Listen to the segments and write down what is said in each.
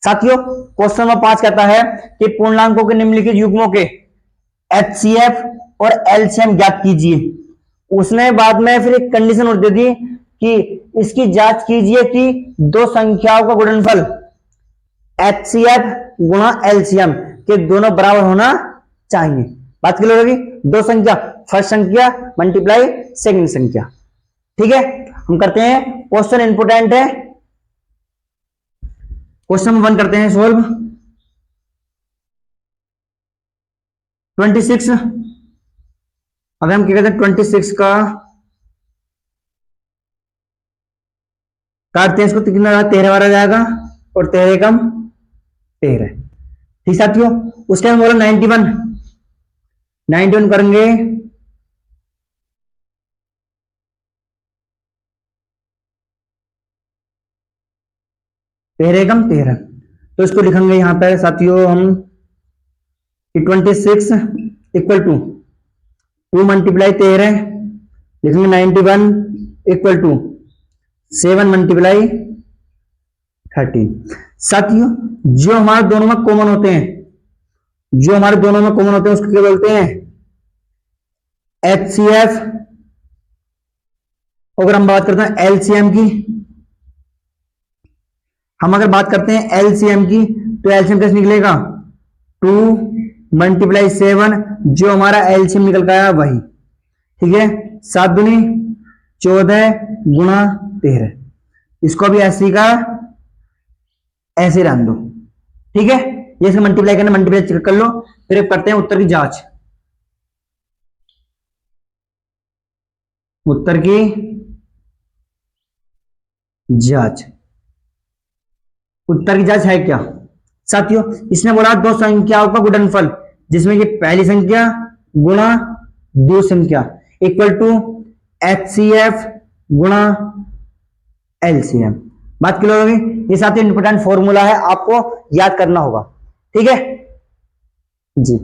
साथियों question number 5 कहता है कि पूर्णांकों के निम्नलिखित युग्मों के HCF और LCM ज्ञात कीजिए। उसने बाद में फिर एक कंडीशन और दे दी कि इसकी जांच कीजिए कि दो संख्याओं का गुणनफल HCF गुणा LCM के दोनों बराबर होना चाहिए। बात क्लियर होगी? दो संख्या, फर्स्ट संख्या मल्टीप्लाई सेकंड संख्या। ठीक है, हम करते हैं क्वेश्चन इंपोर्टेंट है। क्वेश्चन नंबर 1 करते हैं सोल्व। 26 अगर हम क्या कहते हैं 26 का काटते हैं इसको तो कितना 13 बार आ जाएगा और 13 कम 13। ठीक साथियों, उस टाइम बोला 91 करेंगे तेरह कम 13, तो इसको लिखेंगे यहां पर साथियों हम 26 इक्वल टू 2 मल्टीप्लाई 13 लिखेंगे 91 इक्वल टू 7 मल्टीप्लाई 13। साथियों जो हमारे दोनों में कॉमन होते हैं, उसको क्या बोलते हैं? HCF। अगर हम बात करते हैं LCM की, हम अगर बात करते हैं LCM की तो LCM कैसे निकलेगा? 2 मल्टीप्लाई 7, जो हमारा LCM निकल गया वही। ठीक है, 7 दूनी 14 गुणा 13। इसको भी ऐसे का ऐसे रहने दो। ठीक है, ये मल्टीप्लाई करना, मल्टीप्लाई चेक कर लो। फिर करते हैं उत्तर की जांच। उत्तर की जांच, उत्तर की जांच है क्या साथियों? इसने बोला दो संख्याओं का गुणनफल, जिसमें कि पहली संख्या गुणा दूसरी संख्या इक्वल टू HCF गुणा LCM। बात क्लियर होगी? ये साथियों इंपोर्टेंट फॉर्मूला है, आपको याद करना होगा। ठीक है जी।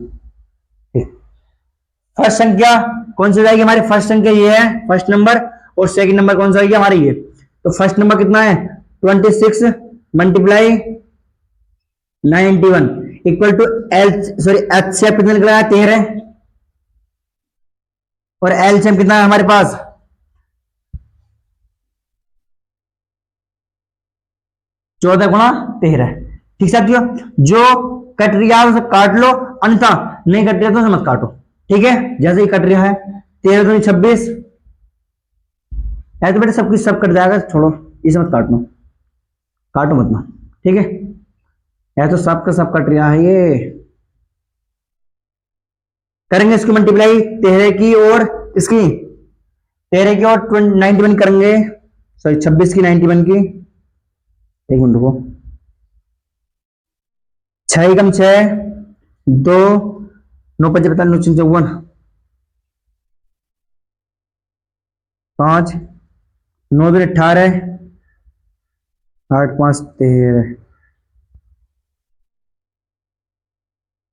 फर्स्ट संख्या कौन सी जाएगी हमारी? फर्स्ट संख्या ये है फर्स्ट नंबर, और सेकंड नंबर कौन सा आएगा हमारी ये? तो फर्स्ट नंबर कितना है? 26 मल्टीप्लाई 91 इक्वल टू HCF कितना निकला है? 13, और LCM कितना है हमारे पास? 14 गुणा 13। ठीक साथियों, जो कट रहा है उसे काट लो, अन्यथा नहीं कट रहा तो मत काटो। ठीक है, जैसे ही कट रहा है 13 दूनी 26, ऐसे बेटे सब कुछ सब कट जाएगा, छोड़ो इसे मत काटना, काटो मत ना। ठीक है, या तो सब का सब कट रहा है। ये करेंगे इसकी मल्टीप्लाई 13 की और इसकी 13 की और 91 करेंगे, सॉरी 26 की 91 की। एक मिनट रुको, 6 कम 6 2 9 5 9 54 5 9 2 18 8 5 13,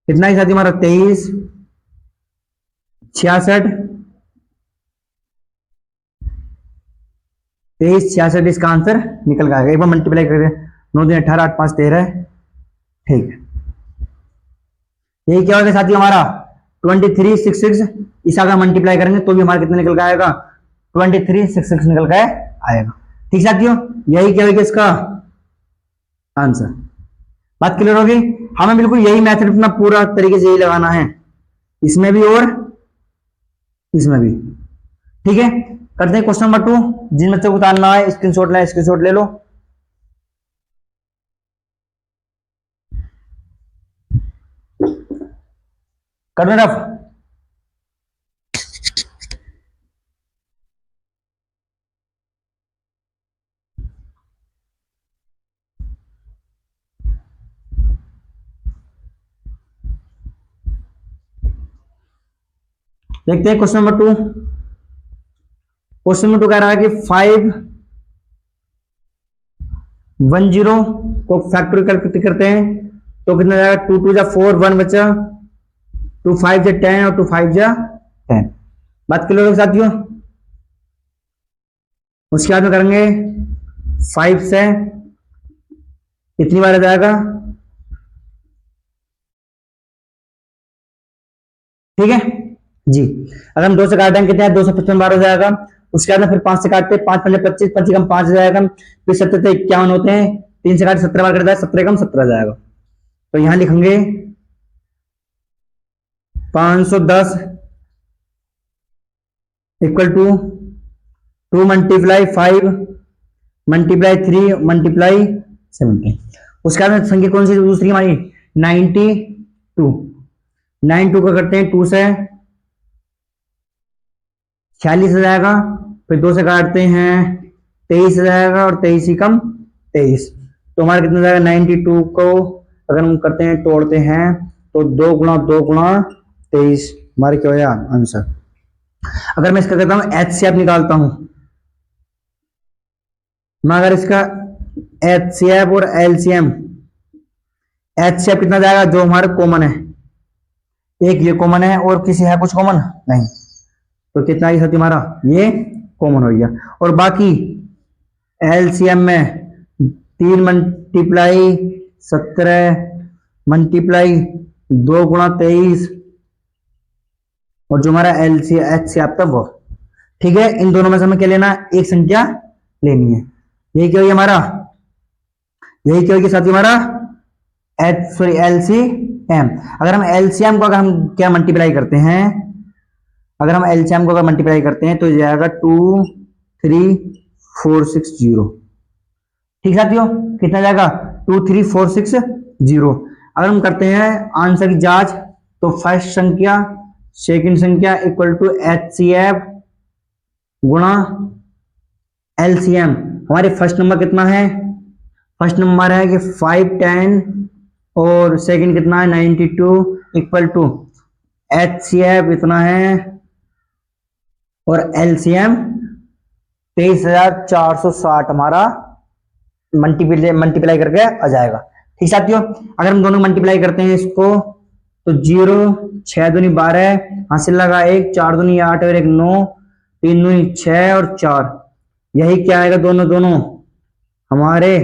कितना ही साथी हमारा 23 66 66 इसका आंसर निकल गया। एक बार मल्टीप्लाई करके 9 2 18 8 5 13। ठीक है, यही क्या होगा साथी हमारा 2366। इस अगर मल्टीप्लाई करेंगे तो भी हमारा कितना निकल आएगा? 2366 निकल के आएगा। ठीक साथियों, यही क्या होगा इसका आंसर। बात क्लियर होगी? हमें बिल्कुल यही मेथड अपना पूरा तरीके से यही लगाना है, इसमें भी और इसमें भी। ठीक है, करते हैं क्वेश्चन नंबर 2। जिन बच्चों को उतारना है स्क्रीनशॉट ले, स्क्रीनशॉट ले लो। कर दो रफ। देखते हैं क्वेश्चन नंबर 2। क्वेश्चन नंबर 2 कह रहा है कि 510 को फैक्टोरियल करते हैं तो कितना जाएगा? 2 2 जा 4 1 बचा, 2 5 जा 10 और 2 5 जा 10। बात क्लियर हो साथियों? उसके बाद में करेंगे 5 से कितनी बार आ जाएगा? ठीक है जी। अगर हम 2 से काटेंगे कितने हैं, 255 बार हो जाएगा। उसके बाद में फिर 5 से काटते हैं, 5 पंजे 25, 25 कम 5 हो जाएगा, फिर 70 से 51 होते हैं, 3 से काटे 17 बार कटता है, 17 कम 17 जाएगा। तो यहां लिखेंगे 510 equal to 2 multiply 5 multiply 3 multiply 70। उसके बाद संख्या कौन सी दूसरी हमारी 92। 92 का करते हैं 2 से 46 हो जाएगा, फिर 2 से काटते हैं 23 हो जाएगा, और 23 ही कम 23, तो हमारा कितना जाएगा 92 को अगर हम करते हैं तोड़ते हैं तो 2 गुणा 2 गुणा 23 हमारे क्या हो जाएगा आंसर। अगर मैं इसका कहता हूं एचसीएफ निकालता हूं, मैं अगर इसका एचसीएफ और एलसीएम, एचसीएफ कितना जाएगा जो हमारे कॉमन है, एक ये कॉमन है और किसी है कुछ कॉमन नहीं, तो कितना ही साथी हमारा ये कॉमन हो गया। और बाकी एलसीएम में 3 मल्टीप्लाई 17 मल्टीप्लाई 2 गुणा 23, और जो हमारा एलसी एचसीएफ था वो, ठीक है। इन दोनों में से हमें क्या लेना, एक संख्या लेनी है। यही क्या होगी हमारा, यही क्या होगी साथी हमारा एलसीएम। अगर हम एलसीएम को अगर हम क्या मल्टीप्लाई करते हैं, अगर हम एलसीएम को अगर मल्टीप्लाई करते हैं तो जाएगा 23460। ठीक साथियों, कितना जाएगा 23460। अगर हम करते हैं आंसर की जांच तो फर्स्ट संख्या सेकंड संख्या इक्वल टू एचसीएफ गुणा एलसीएम। हमारे फर्स्ट नंबर कितना है, फर्स्ट नंबर है कि 510 और सेकंड कितना है 92 इक्वल टू एचसीएफ इतना है और एलसीएम 23,460 हमारा मल्टीप्लाई करके आ जाएगा। ठीक साथियों, अगर हम दोनों मल्टीप्लाई करते हैं इसको तो 0 6 दूनी 12 हासिल लगा 1 4 दूनी 8 और 1 9 3 दूनी 6 और 4, यही क्या आएगा दोनों दोनों हमारे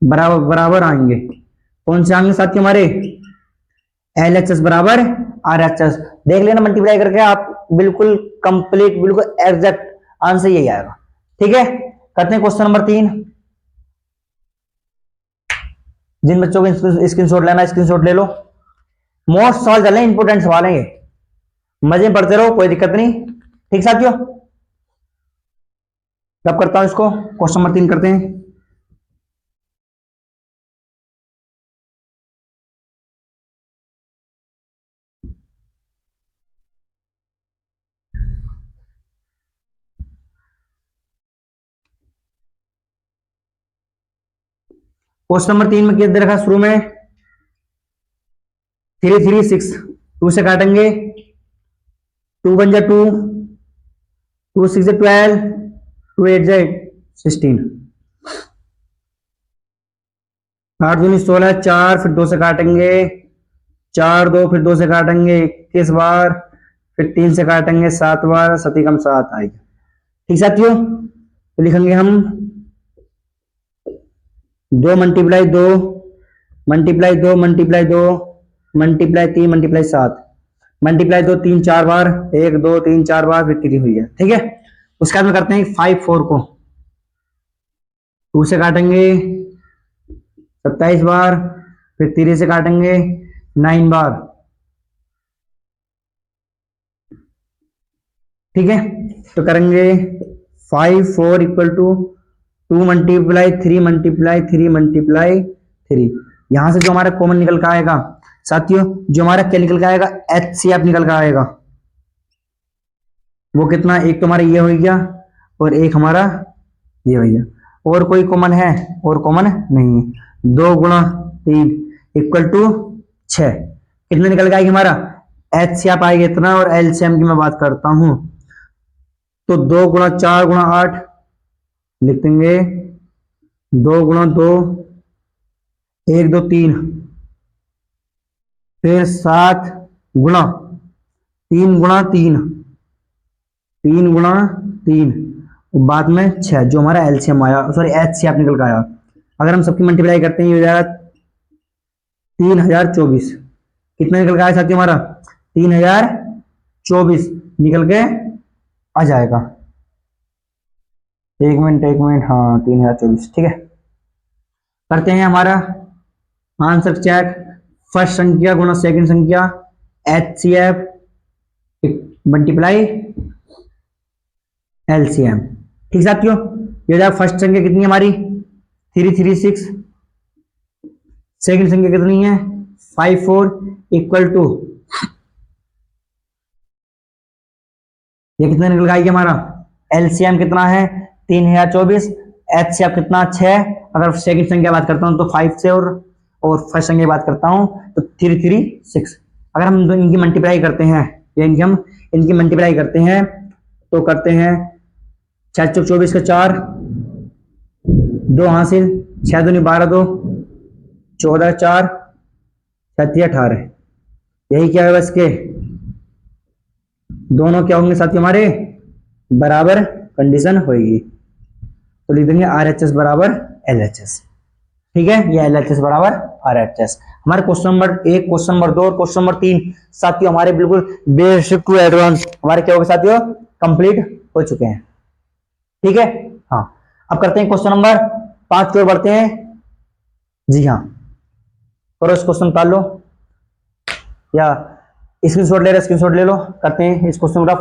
बराबर बराबर आएंगे। कौन से आएंगे साथियों हमारे एलएचएस बराबर आरएचएस। देख लेना मल्टीप्लाई करके आप बिल्कुल कंप्लीट बिल्कुल एग्जैक्ट आंसर यही आएगा। ठीक है, करते हैं क्वेश्चन नंबर 3। जिन बच्चों को स्क्रीनशॉट लेना स्क्रीनशॉट ले लो। मोस्ट सवाल चल रहे हैं, इंपोर्टेंट सवाल है ये, मजे में पढ़ते रहो कोई दिक्कत नहीं। ठीक साथियों, कब करता हूं इसको, क्वेश्चन नंबर 3 करते हैं। क्वेश्चन नंबर 3 में क्या दे रखा शुरू में 3 3 6, 2 से काटेंगे 2 1 जा 2 2 6 12 2 8 जा 16 8 दूनी 16 4 फिर 2 से काटेंगे 4 2 फिर 2 से काटेंगे 21 बार फिर 3 से काटेंगे 7 बार 7 कम 7 आएगा। ठीक साथियों, तो लिखेंगे हम 2 multiply 2 multiply 2 multiply 2 multiply 3 multiply 7 multiply 2 3 4 बार 1 2 3 4 बार फिर 3 हुई है। ठीक है, उसके बाद में करते हैं 5 4 को 2 से काटेंगे 27 बार फिर 3 से काटेंगे 9 बार। ठीक है, तो करेंगे 5 4 equal to 2 multiply 3 multiply 3 multiply 3। यहां से जो हमारा कॉमन निकल का आएगा साथियों, जो हमारा क्या निकल का आएगा एचसीएफ निकल का आएगा, वो कितना, एक तो हमारा ये हो गया और एक हमारा ये हो गया, और कोई कॉमन है और कॉमन नहीं है। 2 गुणा 3 इक्वल टू 6, कितना निकल का आएगा हमारा एचसीएफ आएगा इतना, और एलसीएम की मैं बात करता हूं तो 2 गुणा 4 गुणा 8 लिख देंगे 2 गुणा 2 1 2 3 फिर 7 गुणा 3 गुणा 3 3 गुणा 3 बाद में 6, जो हमारा एलसीएम आया सॉरी एचसीएफ निकल का आया। अगर हम सबकी मल्टीप्लाई करते हैं ये हो जाएगा 3024। कितना निकल का आया साथियों हमारा 3024 निकल के आ जाएगा। एक मिनट, हाँ 3024, ठीक है। करते हैं हमारा आंसर चेक। फर्स्ट संख्या गुना सेकंड संख्या, HCF मल्टीप्लाई LCM। ठीक साथियों, ये जाए फर्स्ट संख्या कितनी है हमारी 336, सेकंड संख्या कितनी है 54 इक्वल टू, ये कितना निकल गया हमारा LCM कितना है 3024, HCF कितना 6, अगर सेकंड संख्या बात करता हूं तो 5 से, और फर्स्ट संख्या की बात करता हूं तो 336। अगर हम इनकी मल्टीप्लाई करते हैं, या इनकी मल्टीप्लाई करते हैं तो करते हैं 6 चौक 24 का 4, 2 हासिल, 6 दूनी 12, 2 14, 4 7 18, यही क्या है बस के दोनों क्या होंगे साथियों हमारे बराबर कंडीशन होगी, तो लिख देंगे RHS बराबर LHS। ठीक है, ये LHS बराबर RHS। हमारे क्वेश्चन नंबर 1, क्वेश्चन नंबर 2 और क्वेश्चन नंबर 3 साथियों हमारे बिल्कुल बेसिक टू एडवांस हमारे क्या हो गए साथियों कंप्लीट हो चुके हैं। ठीक है, हाँ अब करते हैं क्वेश्चन नंबर 5 की ओर बढ़ते हैं। जी हाँ, करो इस क्वेश्चन निकाल लो, या स्क्रीनशॉट ले लो, करते हैं इस क्वेश्चन का